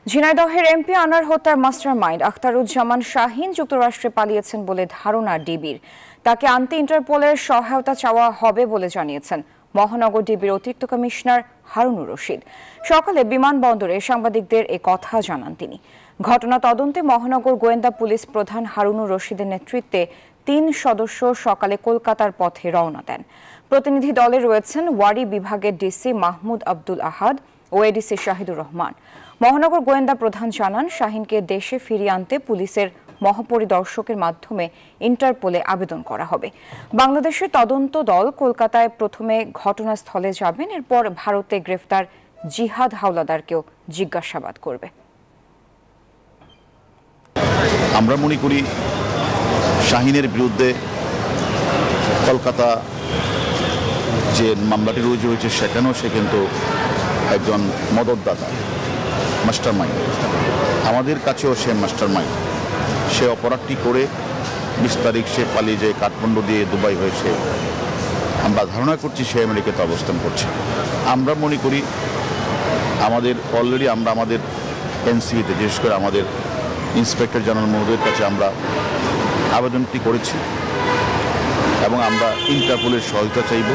ঝিনাইদহের এমপি আনার হত্যার মাস্টারমাইন্ড আখতারুজ্জামান শাহীন যুক্তরাষ্ট্রে পালিয়েছেন বলে ধারণা ডিবির। তাকে আনতে ইন্টারপোলের সহায়তা চাওয়া হবে বলে জানিয়েছেন মহানগর ডিবির অতিরিক্ত কমিশনার হারুনুর রশিদ। সকালে বিমানবন্দরে সাংবাদিকদের এ কথা জানান তিনি। ঘটনা তদন্তে মহানগর গোয়েন্দা পুলিশ প্রধান হারুনুর রশিদের নেতৃত্বে ৩ সদস্য সকালে কলকাতার পথে রওনা দেন। প্রতিনিধি দলে রয়েছেন ওয়ারি বিভাগের ডিসি মাহমুদ আব্দুল আহাদ ও এডিসি শাহিদুর রহমান। মহানগর গোয়েন্দা প্রধান জানান, শাহীনকে দেশে ফিরিয়ে আনতে পুলিশের মহাপরিদর্শকের মাধ্যমে ইন্টারপোলে আবেদন করা হবে। বাংলাদেশের তদন্ত দল কলকাতায় প্রথমে ঘটনাস্থলে যাবেন, এরপর ভারতে গ্রেফতার জিহাদ হাওলাদারকেও জিজ্ঞাসাবাদ করবে। আমরা মনে করি শাহীনের বিরুদ্ধে কলকাতা যে মামলাটি রুজু হয়েছে সেখানেও সে কিন্তু একজন মদতদাতা, মাস্টারমাইন্ড। আমাদের কাছেও সে মাস্টারমাইন্ড। সে অপরাধটি করে 20 তারিখ সে পালিয়ে যায় কাঠমান্ডু দিয়ে দুবাই হয়েছে। আমরা ধারণা করছি সে আমেরিকাতে অবস্থান করছে। আমরা মনে করি আমাদের অলরেডি আমরা আমাদের এনসিবিতে, বিশেষ করে আমাদের ইন্সপেক্টর জেনারেল মহোদয়ের কাছে আমরা আবেদনটি করেছি এবং আমরা ইন্টারপোলের সহায়তা চাইব।